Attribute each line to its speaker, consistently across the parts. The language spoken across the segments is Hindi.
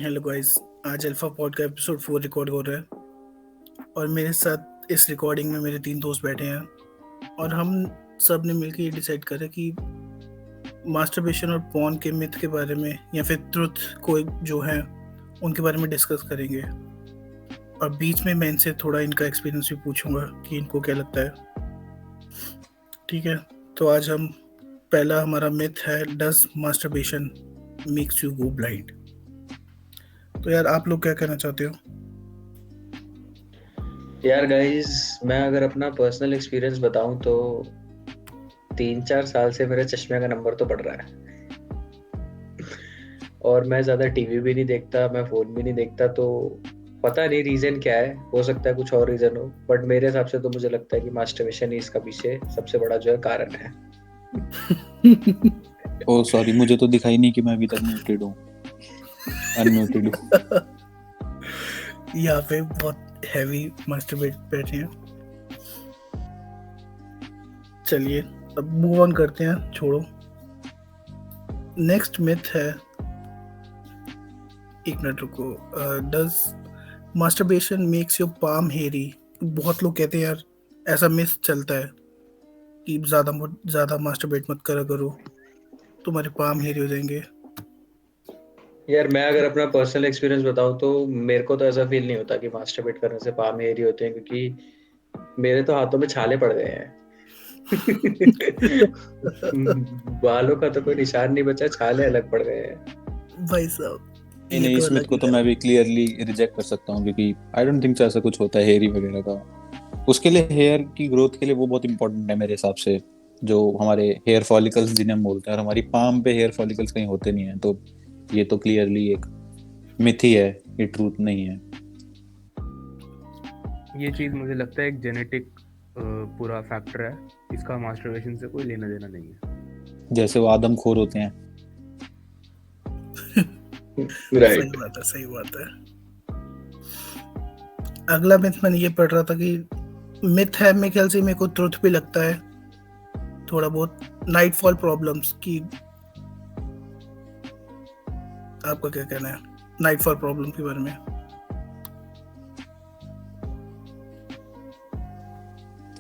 Speaker 1: Hello guys. आज अल्फा पॉड का एपिसोड 4 रिकॉर्ड हो रहा है और मेरे साथ इस रिकॉर्डिंग में मेरे 3 दोस्त बैठे हैं और हम सब ने मिलकर ये डिसाइड करा कि मास्टरबेशन और पॉर्न के मिथ के बारे में या फिर ट्रुथ को जो है उनके बारे में डिस्कस करेंगे। और बीच में मैं इनसे थोड़ा इनका एक्सपीरियंस भी पूछूंगा कि इनको क्या लगता है। ठीक है, तो आज हम पहला हमारा मिथ है, does masturbation makes you go blind. तो यार आप लोग क्या कहना चाहते हो?
Speaker 2: यार गाइस, मैं अगर अपना पर्सनल एक्सपीरियंस बताऊं तो 3-4 साल से मेरे चश्मे का नंबर तो बढ़ रहा है। और मैं ज्यादा टीवी भी नहीं देखता, मैं फोन भी नहीं देखता, तो पता नहीं रीजन क्या है। हो सकता है कुछ और रीजन हो, बट मेरे हिसाब से तो मुझे लगता है कि मास्टरबेशन ही इसका पीछे सबसे बड़ा जो है कारण है।
Speaker 3: ओह सॉरी, मुझे तो दिखाई नहीं कि मैं अभी तक म्यूटेड हूँ, अनम्यूटेड हूँ।
Speaker 1: यहाँ पे बहुत हैवी मास्टरबेट बैठे हैं। चलिए अब मूव ऑन करते हैं, छोड़ो। नेक्स्ट मिथ है, एक मिनट रुको। Does masturbation makes your palm हेरी? बहुत लोग कहते हैं यार, ऐसा मिथ चलता है कि ज्यादा मास्टरबेट मत करा करो, तुम्हारे पाम हेरी हो जाएंगे।
Speaker 2: यार मैं अगर अपना पर्सनल एक्सपीरियंस बताऊं तो मेरे को तो ऐसा फील नहीं होता कि मास्टरबेट करने से पाम एरी होते हैं, क्योंकि मेरे तो हाथों में छाले पड़ गए हैं। बालों का तो कोई निशान नहीं बचा, छाले अलग पड़ गए हैं।
Speaker 1: भाई साहब,
Speaker 3: नहीं
Speaker 1: ये
Speaker 3: नहीं,
Speaker 1: तो
Speaker 3: इस मिथ
Speaker 1: अलग
Speaker 3: को
Speaker 1: ही
Speaker 3: तो
Speaker 1: है।
Speaker 3: मैं भी क्लियरली रिजेक्ट कर सकता हूँ, क्योंकि आई डोंट थिंक ऐसा कुछ होता है हेयरी वगैरह का। उसके लिए हेयर की ग्रोथ के लिए वो बहुत इंपॉर्टेंट है मेरे हिसाब से। जो हमारे हेयर फॉलिकल्स जिन्हें हम बोलते हैं, और हमारी पाम पे हेयर फॉलिकल्स कहीं होते नहीं है, तो ये तो क्लियरली एक मिथ ही है, ये ट्रूथ नहीं है।
Speaker 4: ये चीज़ मुझे लगता है एक जेनेटिक पूरा फैक्टर है। इसका मास्टरबेशन से कोई लेना देना नहीं है।
Speaker 3: जैसे वो आदमखोर होते हैं।
Speaker 1: सही बात है, सही बात है। अगला मिथ मैंने ये पढ़ रहा था कि मिथ है, मेरे ख्याल से मेरे को ट्रुथ भी लगता है थोड़ा बहुत, नाइटफॉल प्रॉब्लम्स की। आपका क्या कहना है नाइटफॉल प्रॉब्लम के बारे में?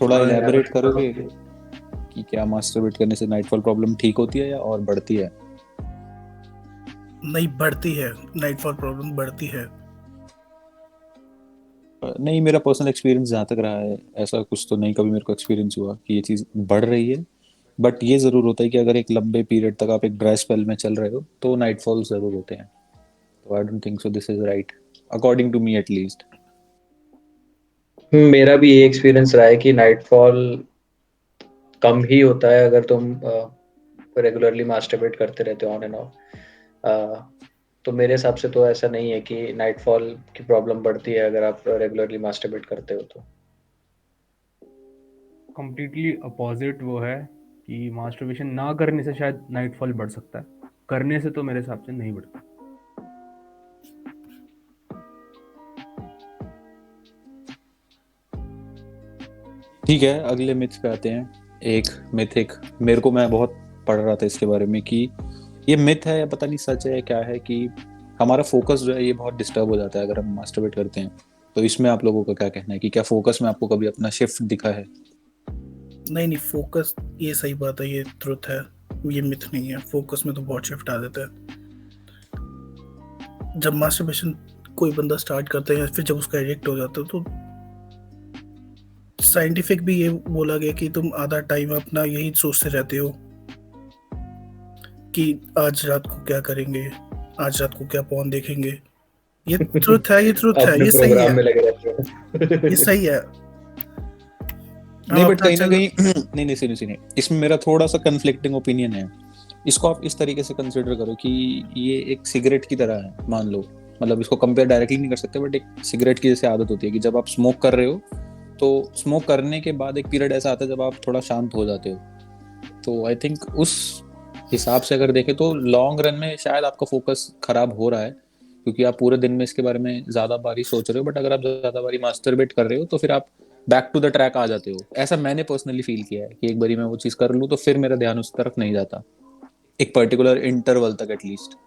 Speaker 3: थोड़ा इलैबोरेट करोगे कि क्या मास्टरबेट करने से नाइटफॉल प्रॉब्लम ठीक होती है या और बढ़ती है?
Speaker 1: नहीं, बढ़ती है। नाइटफॉल प्रॉब्लम बढ़ती है।
Speaker 3: नहीं, मेरा पर्सनल एक्सपीरियंस जहाँ तक रहा है, ऐसा कुछ तो नहीं कभी मेरे को एक्सपीरियंस हुआ कि ये चीज़ बढ़ रही है। बट ये ज़रूर होता है कि अगर एक लंबे पीरियड तक आप एक ड्राई स्पेल में चल रहे हो तो नाइटफॉल ज़रूर होते हैं। तो I don't think so this is right, according to me at least.
Speaker 2: मेरा भी ये एक्सपीरियंस रहा है कि नाइटफॉल कम ही होता है अगर तुम रेगुलरली मास्टरबेट करते रहते हो ऑन एंड ऑफ। तो मेरे हिसाब से तो ऐसा नहीं है कि नाइटफॉल की प्रॉब्लम बढ़ती है अगर आप रेगुलरली मास्टरबेट करते हो तो।
Speaker 4: कंप्लीटली अपोजिट वो है कि मास्टरबेशन ना करने से शायद नाइटफॉल बढ़ सकता है, करने से तो मेरे हिसाब से नहीं बढ़ता।
Speaker 3: ठीक है, अगले मिथ पे आते हैं। एक मिथिक मेरे को, मैं बहुत पढ़ रहा था इसके बारे में कि ये मिथ है या पता नहीं सच है क्या है, कि हमारा फोकस जो है ये बहुत डिस्टर्ब हो जाता है अगर हम मास्टरबेट करते हैं। तो इसमें आप लोगों का क्या कहना है कि क्या फोकस में आपको कभी अपना शिफ्ट दिखा है?
Speaker 1: नहीं नहीं, फोकस, ये सही बात है, ये ट्रुथ है, ये मिथ नहीं है। फोकस में तो बहुत शिफ्ट आ जाता है जब मास्टरबेशन कोई बंदा स्टार्ट करता है या फिर जब उसका एडिक्ट हो जाता है। तो साइंटिफिक भी ये बोला गया कि तुम आधा टाइम अपना यही सोचते रहते हो कि आज रात को क्या करेंगे, आज रात को क्या पॉन देखेंगे। ये ट्रुथ है, ये ट्रुथ है,
Speaker 2: अपने
Speaker 1: ये सही
Speaker 2: प्रोग्राम
Speaker 1: है,
Speaker 2: में लगे रहते हो।
Speaker 1: ये सही है। हम
Speaker 3: नहीं, बट
Speaker 1: अपना
Speaker 3: कहीं ना
Speaker 1: चल।
Speaker 3: कहीं नहीं नहीं, सुनिए, इसमें मेरा थोड़ा सा कंफ्लिक्टिंग ओपिनियन है। इसको आप इस तरीके से कंसिडर करो कि ये एक सिगरेट की तरह है, मान लो। मतलब इसको कंपेयर डायरेक्टली नहीं कर सकते, बट एक सिगरेट की जैसे आदत होती है कि जब आप स्मोक कर रहे हो तो स्मोक करने के बाद एक पीरियड ऐसा आता है जब आप थोड़ा शांत हो जाते हो। तो आई थिंक उस हिसाब से अगर देखें तो लॉन्ग रन में शायद आपका फोकस खराब हो रहा है, क्योंकि आप पूरे दिन में इसके बारे में ज्यादा बारी सोच रहे हो। बट अगर आप ज्यादा बारी मास्टरबेट कर रहे हो तो फिर आप बैक टू द ट्रैक आ जाते हो। ऐसा मैंने पर्सनली फील किया है कि एक बारी मैं वो चीज कर लूँ तो फिर मेरा ध्यान उस तरफ नहीं जाता, एक पर्टिकुलर इंटरवल तक एटलीस्ट।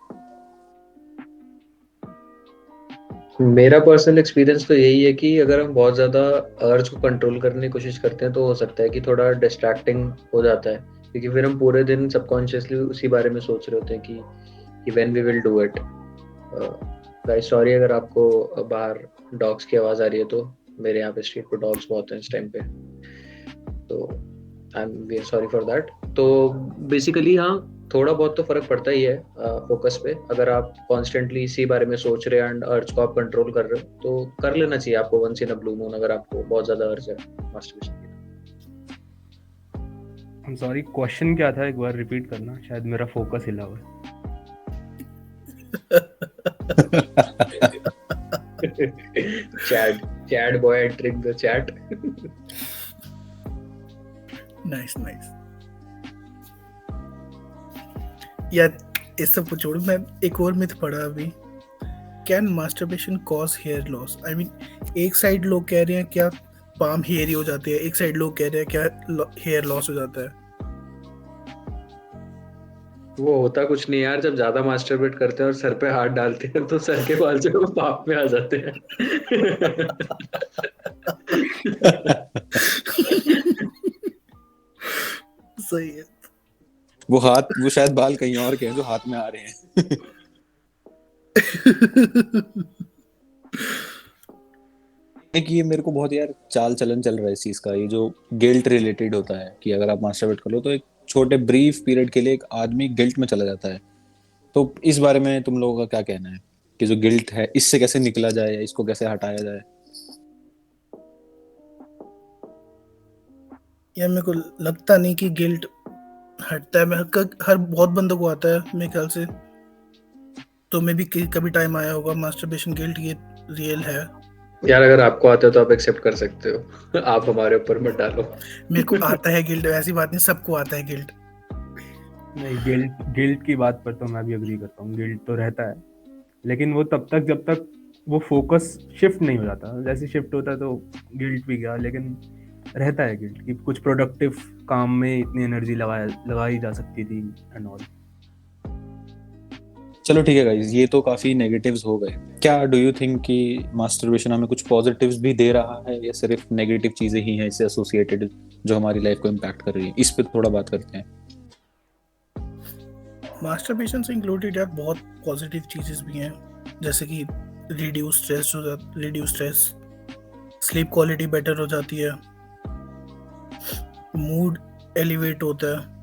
Speaker 2: मेरा पर्सनल एक्सपीरियंस तो यही है कि अगर हम बहुत ज़्यादा अर्ज को कंट्रोल करने की कोशिश करते हैं तो हो सकता है कि थोड़ा डिस्ट्रैक्टिंग हो जाता है, क्योंकि फिर हम पूरे दिन सबकॉन्शियसली उसी बारे में सोच रहे होते हैं कि when we will do it. Guys sorry अगर आपको बाहर डॉग्स की आवाज़ आ रही है, तो मेरे यहाँ पे स्ट्रीट पे डॉग्स बहुत हैं इस टाइम पे, तो I am very sorry for that. तो बेसिकली हाँ, थोड़ा बहुत तो फर्क पड़ता ही है फोकस पे। अगर आप कॉन्स्टेंटली इसी बारे में सोच रहे हैं एंड अर्ज को आप कंट्रोल कर रहे हो तो कर लेना चाहिए आपको once in a blue moon, अगर आपको बहुत ज्यादा अर्ज है मास्टरबेशन की।
Speaker 4: I'm sorry, क्वेश्चन क्या था, एक बार रिपीट करना, शायद मेरा फोकस हिला हुआ है।
Speaker 2: Chad boy entering the chat.
Speaker 1: Nice nice. यार इस सब को छोड़ो, मैं एक और मिथ पढ़ा अभी, can masturbation cause hair loss? I mean एक साइड लोग कह रहे हैं क्या पाम हेयर ही हो जाते हैं, एक साइड लोग कह रहे हैं क्या हेयर लॉस हो जाता है।
Speaker 2: वो होता कुछ नहीं यार, जब ज्यादा मास्टरबेट करते हैं और सर पे हाथ डालते हैं तो सर के बाल जो है वो पाप में आ जाते हैं।
Speaker 1: सही है।
Speaker 3: वो शायद बाल कहीं और के हैं जो हाथ में आ रहे हैं। एक ये मेरे को बहुत यार चाल चलन चल रहा है इस चीज का, ये जो गिल्ट रिलेटेड होता है कि अगर आप मास्टरबेट कर लो तो एक छोटे ब्रीफ पीरियड के लिए एक आदमी गिल्ट में चला जाता है। तो इस बारे में तुम लोगों का क्या कहना है कि जो गिल्ट है इससे कैसे निकला जाए या इसको कैसे हटाया जाए?
Speaker 1: यार मेरे को लगता नहीं कि गिल्ट हटता है। मैं हर बहुत बंदों को आता है मेरे ख्याल से, तो मैं भी कभी टाइम आया होगा मास्टरबेशन गिल्ट, ये रियल है।
Speaker 2: यार अगर आपको आता है तो आप एक्सेप्ट कर सकते हो, आप हमारे ऊपर मत डालो।
Speaker 1: मेरे को आता है गिल्ट, ऐसी बात नहीं, सबको आता है गिल्ट।
Speaker 4: नहीं, गिल्ट की बात पर तो मैं भी अग्री करता हूँ, गिल्ट तो रहता है, लेकिन वो तब तक जब तक वो फोकस शिफ्ट नहीं हो जाता। जैसे शिफ्ट होता है तो गिल्ट भी गया, लेकिन रहता है गिल्ट कि कुछ प्रोडक्टिव काम में इतनी एनर्जी लगाई जा सकती थी एंड ऑल।
Speaker 3: चलो ठीक है गाइस, ये तो काफी नेगेटिव्स हो गए। क्या डू यू थिंक कि मास्टरबेशन हमें कुछ पॉजिटिव्स भी दे रहा है या सिर्फ नेगेटिव चीजें ही हैं इससे एसोसिएटेड जो हमारी लाइफ को इम्पैक्ट कर रही है? इस पे थोड़ा बात करते हैं।
Speaker 1: मास्टरबेशन से इंक्लूडेड यार बहुत पॉजिटिव चीजेस भी हैं, जैसे कि reduce stress, sleep quality better हो जाती है, मूड एलिवेट होता है,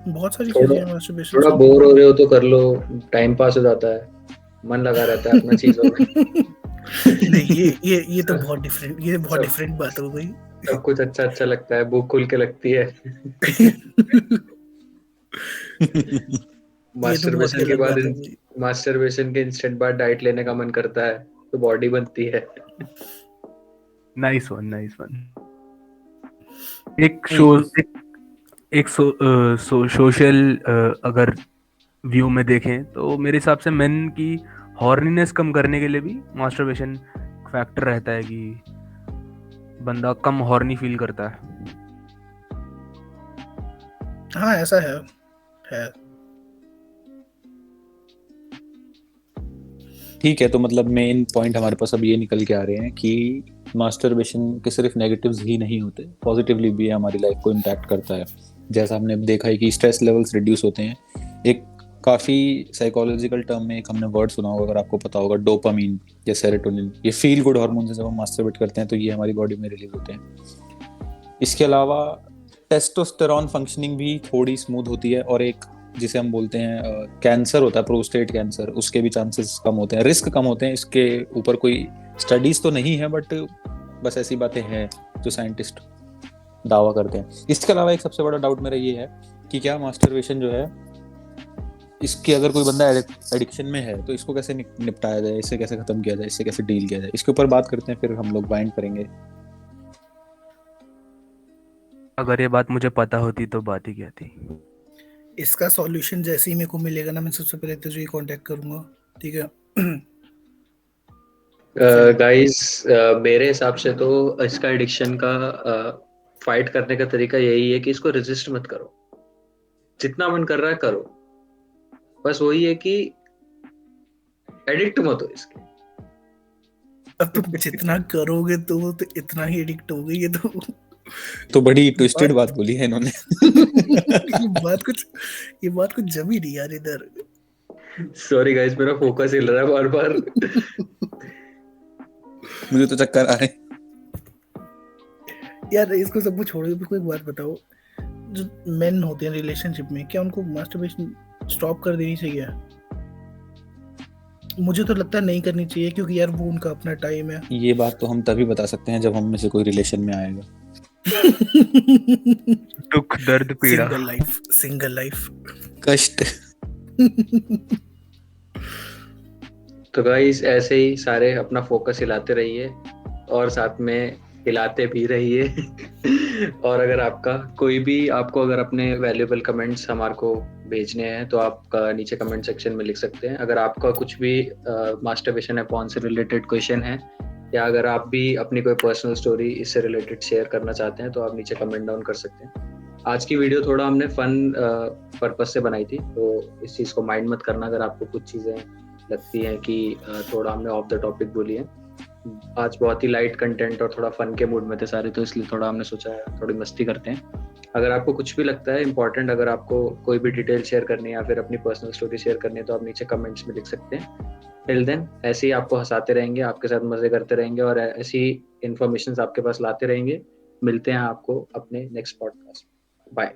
Speaker 1: बहुत सारी चीजें हैं मास्टरबेशन
Speaker 2: थोड़ा
Speaker 1: से।
Speaker 2: बोर हो रहे हो तो कर लो, टाइम पास हो जाता है, मन लगा रहता है अपना चीजों में।
Speaker 1: नहीं ये तो बहुत डिफरेंट बात हो गई।
Speaker 2: सब कुछ अच्छा लगता है, भूख खुल के लगती है।
Speaker 1: ये तो बहुत
Speaker 2: मास्टरबेशन के
Speaker 1: गलत
Speaker 2: बाद
Speaker 1: बात हो गई।
Speaker 2: मास्टरबेशन के इंस्टेंट बाद डाइट लेने का मन करता है तो बॉडी बनती है।
Speaker 4: Nice one. एक शो एक सोशल अगर व्यू में देखें तो मेरे हिसाब से मेन की हॉर्नीनेस कम करने के लिए भी मास्टरबेशन फैक्टर रहता है कि बंदा कम हॉर्नी फील करता है।
Speaker 1: हाँ ऐसा है।
Speaker 3: ठीक है, तो मतलब मेन पॉइंट हमारे पास अब ये निकल के आ रहे हैं कि मास्टरबेशन के सिर्फ नेगेटिव्स ही नहीं होते, पॉजिटिवली भी हमारी लाइफ को इम्पैक्ट करता है। जैसा हमने देखा है कि स्ट्रेस लेवल्स रिड्यूस होते हैं। एक काफ़ी साइकोलॉजिकल टर्म में एक हमने वर्ड सुना होगा, अगर आपको पता होगा, डोपामीन या सेरोटोनिन। ये फील गुड हार्मोन है, जब हम मास्टरबेट करते हैं तो ये हमारी बॉडी में रिलीज होते हैं। इसके अलावा टेस्टोस्टेरॉन फंक्शनिंग भी थोड़ी स्मूथ होती है, और एक जिसे हम बोलते हैं कैंसर होता है, प्रोस्टेट कैंसर, उसके भी चांसेस कम होते हैं, रिस्क कम होते हैं। इसके ऊपर कोई स्टडीज तो नहीं है, बट बस ऐसी बातें हैं जो साइंटिस्ट दावा करते हैं। इसके अलावा एक सबसे बड़ा डाउट मेरा ये है कि क्या मास्टरबेशन जो है, इसके अगर कोई बंदा एडिक्शन में है तो इसको कैसे निपटाया जाए, इससे कैसे खत्म किया जाए, इससे कैसे डील किया जाए, इसके ऊपर बात करते हैं, फिर हम लोग बाइंड करेंगे।
Speaker 4: अगर ये बात मुझे पता होती तो बात ही क्या थी।
Speaker 1: इसका सॉल्यूशन जैसे ही मेरे को मिलेगा ना, मैं सबसे पहले तुझे कांटेक्ट करूंगा, ठीक है?
Speaker 2: गाइस मेरे हिसाब से तो इसका एडिक्शन का फाइट करने का तरीका यही है कि इसको रेजिस्ट मत करो, जितना मन कर रहा है करो। बस वही है कि एडिक्ट मत हो इसके।
Speaker 1: अब तुम जितना करोगे तो इतना ही एडिक्ट हो गई ये
Speaker 3: तो बड़ी ट्विस्टेड बात बोली है इन्होंने।
Speaker 1: ये बात कुछ जमी नहीं यार इधर।
Speaker 2: सॉरी गाइस, मेरा फोकस हिल रहा है बार बार।
Speaker 3: मुझे तो चक्कर आ रहे हैं।
Speaker 1: यार इसको सब कुछ छोड़ो, मेरे को एक बात बताओ, जो मेन होते हैं रिलेशनशिप में, क्या उनको मास्टरबेशन स्टॉप कर देनी चाहिए? मुझे तो लगता है नहीं करनी चाहिए, क्योंकि यार वो उनका अपना टाइम है।
Speaker 3: ये बात तो हम तभी बता सकते हैं जब हम में से कोई रिलेशन में आएगा।
Speaker 4: दुख दर्द पीड़ा
Speaker 1: सिंगल लाइफ
Speaker 3: कष्ट।
Speaker 2: तो गाइस ऐसे ही सारे अपना फोकस हिलाते रहिए और साथ में हिलाते भी रहिए। और अगर आपको अगर अपने वैल्यूएबल कमेंट्स हमारे को भेजने हैं तो आप नीचे कमेंट सेक्शन में लिख सकते हैं। अगर आपका कुछ भी मास्टरबेशन है पॉर्न से रिलेटेड क्वेश्चन है, या अगर आप भी अपनी कोई पर्सनल स्टोरी इससे रिलेटेड शेयर करना चाहते हैं तो आप नीचे कमेंट डाउन कर सकते हैं। आज की वीडियो थोड़ा हमने फन पर्पस से बनाई थी, तो इस चीज़ को माइंड मत करना अगर आपको कुछ चीज़ें लगती हैं कि थोड़ा हमने ऑफ द टॉपिक बोली है। आज बहुत ही लाइट कंटेंट और थोड़ा फन के मूड में थे सारे, तो इसलिए थोड़ा हमने सोचा थोड़ी मस्ती करते हैं। अगर आपको कुछ भी लगता है इंपॉर्टेंट, अगर आपको कोई भी डिटेल शेयर करनी है या फिर अपनी पर्सनल स्टोरी शेयर करनी है, तो आप नीचे कमेंट्स में लिख सकते हैं। टिल देन ऐसे ही आपको हंसाते रहेंगे, आपके साथ मजे करते रहेंगे और ऐसी इन्फॉर्मेशन आपके पास लाते रहेंगे। मिलते हैं आपको अपने नेक्स्ट पॉडकास्ट। बाय।